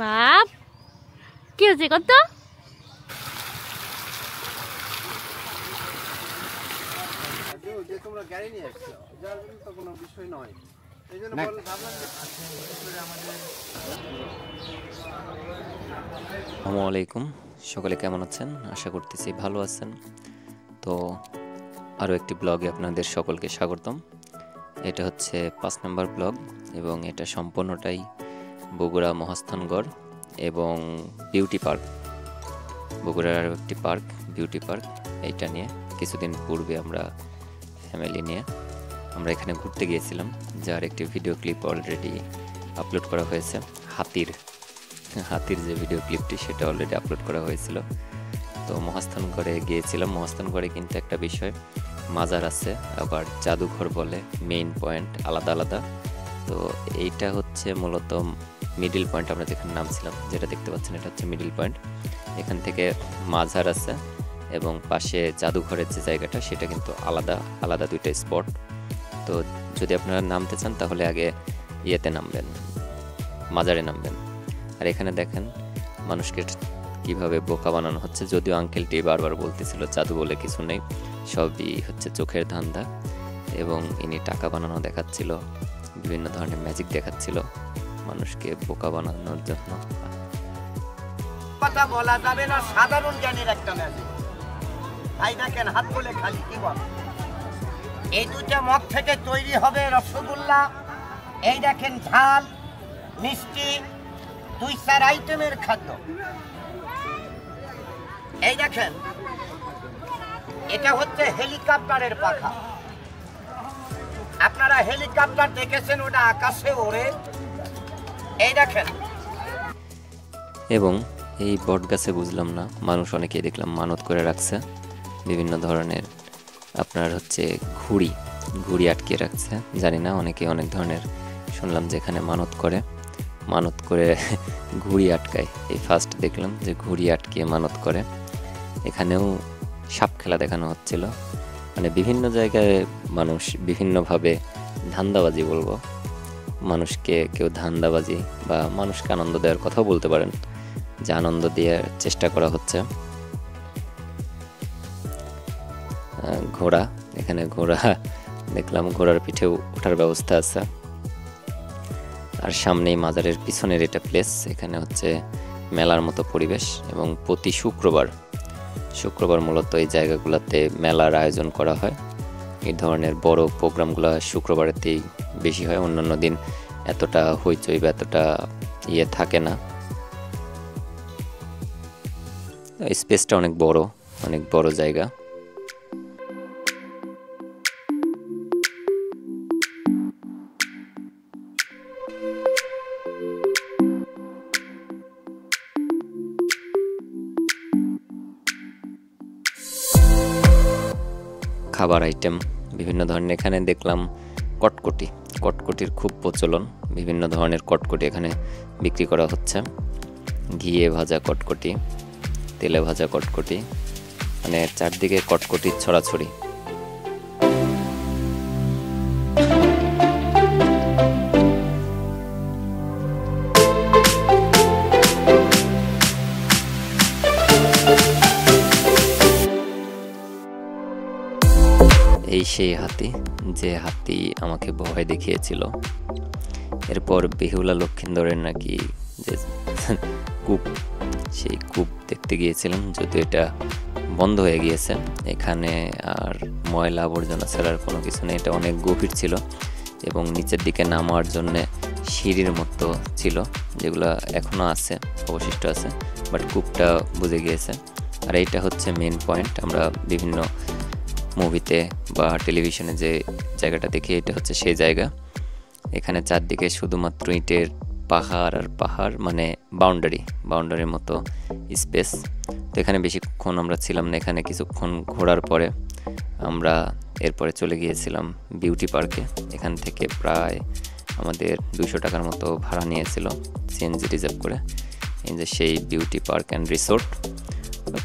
বাপ কি হচ্ছে কত তোমরা গাড়ি নিয়ে আসছো যার জন্য তো কোনো বিষয় নয় এই জন্য ভাবলাম আসসালামু আলাইকুম, সকলে কেমন আছেন? আশা করতেছি ভালো আছেন। তো আরও একটি ব্লগে আপনাদের সকলকে স্বাগতম। এটা হচ্ছে 5 নম্বর ব্লগ এবং এটা সম্পূর্ণটাই বগুড়া মহাস্থানগড় এবং বিউটি পার্ক, বগুড়ার একটি পার্ক বিউটি পার্ক। এইটা নিয়ে কিছুদিন পূর্বে আমরা ফ্যামিলি নিয়ে আমরা এখানে ঘুরতে গিয়েছিলাম, যার একটি ভিডিও ক্লিপ অলরেডি আপলোড করা হয়েছে। হাতির যে ভিডিও ক্লিপটি সেটা অলরেডি আপলোড করা হয়েছিল। তো মহাস্থানগড়ে গিয়েছিলাম। মহাস্থানগড়ে কিন্তু একটা বিষয়, মাজার আছে, আবার জাদুঘর বলে, মেইন পয়েন্ট আলাদা আলাদা। তো এইটা হচ্ছে মূলত মিডিল পয়েন্ট। আমরা যেখানে নামছিলাম, যেটা দেখতে পাচ্ছেন, এটা হচ্ছে মিডিল পয়েন্ট। এখান থেকে মাজার আছে এবং পাশে জাদুঘরের যে জায়গাটা সেটা কিন্তু আলাদা আলাদা দুইটা স্পট। তো যদি আপনারা নামতে চান তাহলে আগে ইয়েতে নামবেন, মাজারে নামবেন। আর এখানে দেখেন মানুষকে কিভাবে বোকা বানানো হচ্ছে। যদিও আঙ্কেলটি বারবার বলতেছিল জাদু বলে কিছু নেই, সবই হচ্ছে চোখের ধান্দা, এবং ইনি টাকা বানানো দেখাচ্ছিল, বিভিন্ন ধরনের ম্যাজিক দেখাচ্ছিল মানুষকে বোকা বানানোর জন্য। কথা বলা যাবে না, সাধারণ জ্ঞানের একটা ম্যাজিক। ভাই দেখেন হাত বলে খালি কি বল, এই দুইটা মগ থেকে তৈরি হবে রসগোল্লা। এই দেখেন ঝাল মিষ্টি 2-4 আইটেমের খাদ্য। এই দেখেন এটা হচ্ছে হেলিকপ্টারের পাখা। আপনারা হেলিকপ্টার দেখেছেন, ওটা আকাশে ওড়ে। এই দেখেন, এবং এই বট গাছে বুঝলাম না, মানুষ অনেকেই দেখলাম মানত করে রাখছে বিভিন্ন ধরনের। আপনার হচ্ছে ঘুড়ি আটকে রাখছে, জানি না, অনেকে অনেক ধরনের শুনলাম যে এখানে মানত করে ঘুড়ি আটকায়। এই ফার্স্ট দেখলাম যে ঘুড়ি আটকে মানত করে। এখানেও সাপ খেলা দেখানো হচ্ছিল। মানে বিভিন্ন জায়গায় মানুষ বিভিন্নভাবে ধান্দাবাজি, বলবো মানুষকে, কেউ ধান্দাবাজি বা মানুষকে আনন্দ দেওয়ার কথাও বলতে পারেন, যে আনন্দ দেওয়ার চেষ্টা করা হচ্ছে। ঘোড়া, এখানে ঘোড়া দেখলাম, ঘোড়ার পিঠেও ওঠার ব্যবস্থা আছে। আর সামনেই মাজারের পিছনের এটা প্লেস, এখানে হচ্ছে মেলার মতো পরিবেশ। এবং প্রতি শুক্রবার মূলত এই জায়গাগুলোতে মেলার আয়োজন করা হয়। এই ধরনের বড় প্রোগ্রামগুলো শুক্রবারেতেই বেশি হয়, অন্যান্য দিন এতটা হইচই বা এতটা থাকে না। স্পেসটা অনেক বড় জায়গা। খাবার আইটেম বিভিন্ন ধরনের। এখানে দেখলাম কটকটির খুব প্রচলন। বিভিন্ন ধরনের কটকটি এখানে বিক্রি করা হচ্ছে। ঘিয়ে ভাজা কটকটি, তেলে ভাজা কটকটি, মানে চারদিকে কটকটির ছড়াছড়ি। এই সেই হাতি, যে হাতি আমাকে ভয় দেখিয়েছিল। এরপর বেহুলা লক্ষিন্দরের নাকি যে কূপ, সেই কূপ দেখতে গিয়েছিলাম, যদিও এটা বন্ধ হয়ে গিয়েছে। এখানে আর ময়লা আবর্জনা ছাড়ার কোনো কিছু নেই। এটা অনেক গভীর ছিল এবং নিচের দিকে নামার জন্যে সিঁড়ির মতো ছিল, যেগুলো এখনও আছে, অবশিষ্ট আছে, বাট কূপটা বুঝে গিয়েছে। আর এইটা হচ্ছে মেন পয়েন্ট। আমরা বিভিন্ন মুভিতে বা টেলিভিশনে যে জায়গাটা দেখি, এটা হচ্ছে সেই জায়গা। এখানে চারদিকে শুধুমাত্র ইটের পাহাড় আর পাহাড়, মানে বাউন্ডারির মতো স্পেস। তো এখানে বেশিক্ষণ আমরা ছিলাম না। এখানে কিছুক্ষণ ঘোরার পরে আমরা এরপরে চলে গিয়েছিলাম বিউটি পার্কে। এখান থেকে প্রায় আমাদের 200 টাকার মতো ভাড়া নিয়েছিল সিএনজি রিজার্ভ করে। এই যে সেই বিউটি পার্ক অ্যান্ড রিসোর্ট।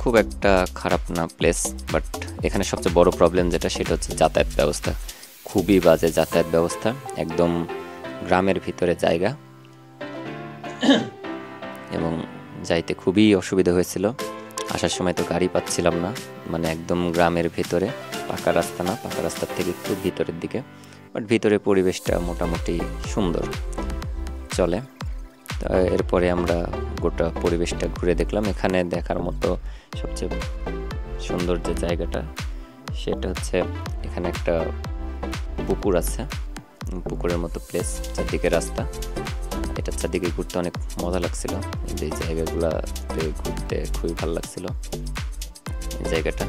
খুব একটা খারাপ না প্লেস, বাট এখানে সবচেয়ে বড় প্রবলেম যেটা, সেটা হচ্ছে যাতায়াত ব্যবস্থা খুবই বাজে যাতায়াত ব্যবস্থা, একদম গ্রামের ভিতরে জায়গা এবং যাইতে খুবই অসুবিধা হয়েছিল। আসার সময় তো গাড়ি পাচ্ছিলাম না, মানে একদম গ্রামের ভিতরে, পাকা রাস্তা না, পাকা রাস্তার থেকে একটু ভিতরের দিকে, বাট ভিতরে পরিবেশটা মোটামুটি সুন্দর চলে। তো এরপরে আমরা গোটা পরিবেশটা ঘুরে দেখলাম। এখানে দেখার মতো সবচেয়ে সুন্দর যে জায়গাটা সেটা হচ্ছে এখানে একটা পুকুর আছে, পুকুরের মতো প্লেস, চারদিকে রাস্তা। এটা চারদিকে ঘুরতে অনেক মজা লাগছিল। এই জায়গাগুলোতে ঘুরতে খুবই ভালো লাগছিল এই জায়গাটা।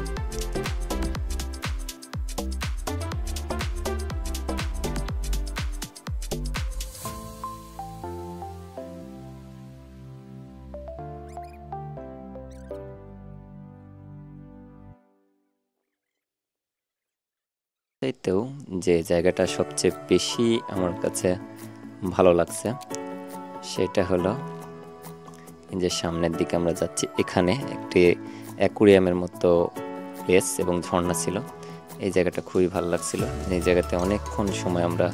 চাইতেও যে জায়গাটা সবচেয়ে বেশি আমার কাছে ভালো লাগছে সেটা হলো যে সামনের দিকে আমরা যাচ্ছি, এখানে একটি অ্যাকুরিয়ামের মতো প্লেস এবং ঝর্ণা ছিল। এই জায়গাটা খুবই ভালো লাগছিল। এই জায়গাতে অনেকক্ষণ সময় আমরা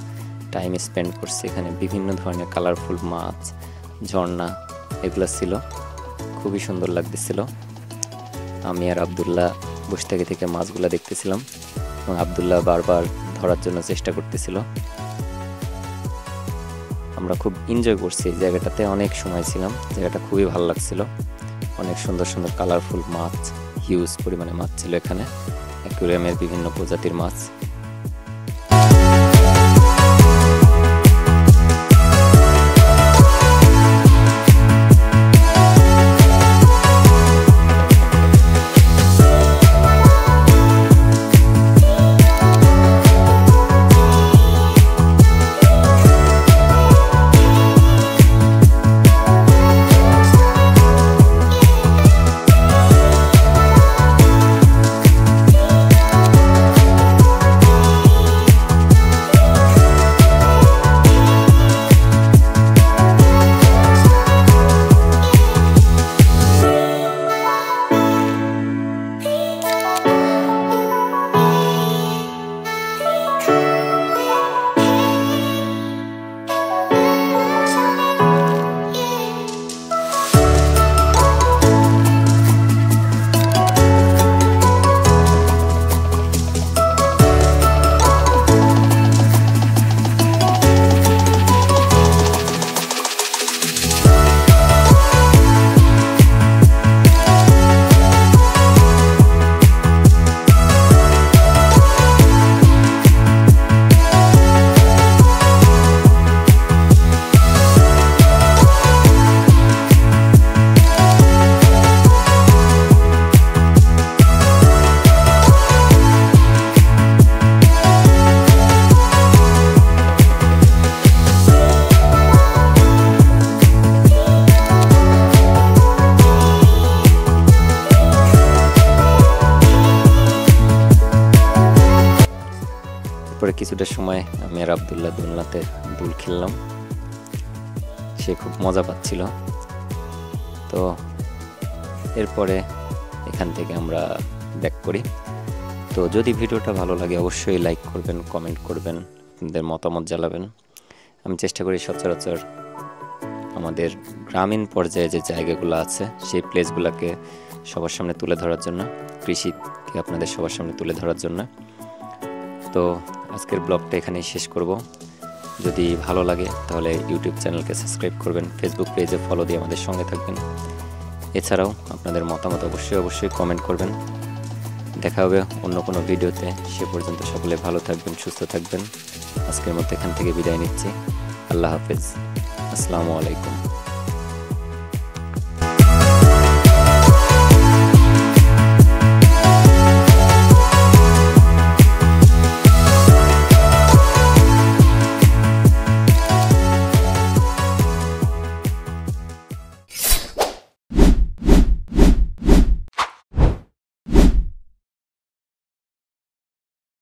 টাইম স্পেন্ড করছি। এখানে বিভিন্ন ধরনের কালারফুল মাছ, ঝর্ণা এগুলো ছিল, খুবই সুন্দর লাগতেছিল। আমি আর আব্দুল্লাহ বসে থেকে মাছগুলো দেখতেছিলাম এবং আব্দুল্লাহ বারবার ধরার জন্য চেষ্টা করতেছিল। আমরা খুব এনজয় করছি এই জায়গাটাতে, অনেক সময় ছিলাম। জায়গাটা খুবই ভালো লাগছিল। অনেক সুন্দর সুন্দর কালারফুল মাছ, হিউজ পরিমাণে মাছ ছিল এখানে, অ্যাকুরিয়ামের বিভিন্ন প্রজাতির মাছ। পরে কিছুটা সময় আমি আর আব্দুল্লাহ দোলনাতে দুল খেললাম, সে খুব মজা পাচ্ছিল। তো এরপরে এখান থেকে আমরা ব্যাক করি। তো যদি ভিডিওটা ভালো লাগে অবশ্যই লাইক করবেন, কমেন্ট করবেন, আপনাদের মতামত জানাবেন। আমি চেষ্টা করি সচরাচর আমাদের গ্রামীণ পর্যায়ে যে জায়গাগুলো আছে সেই প্লেসগুলোকে সবার সামনে তুলে ধরার জন্য, কৃষিকে আপনাদের সবার সামনে তুলে ধরার জন্য। তো আজকের ব্লগটা এখানেই শেষ করব। যদি ভালো লাগে তাহলে ইউটিউব চ্যানেলকে সাবস্ক্রাইব করবেন, ফেসবুক পেজে ফলো দিয়ে আমাদের সঙ্গে থাকবেন। এছাড়াও আপনাদের মতামত অবশ্যই কমেন্ট করবেন। দেখা হবে অন্য কোনো ভিডিওতে। সে পর্যন্ত সকলে ভালো থাকবেন, সুস্থ থাকবেন। আজকের মতো এখান থেকে বিদায় নিচ্ছি। আল্লাহ হাফেজ, আসসালামু আলাইকুম।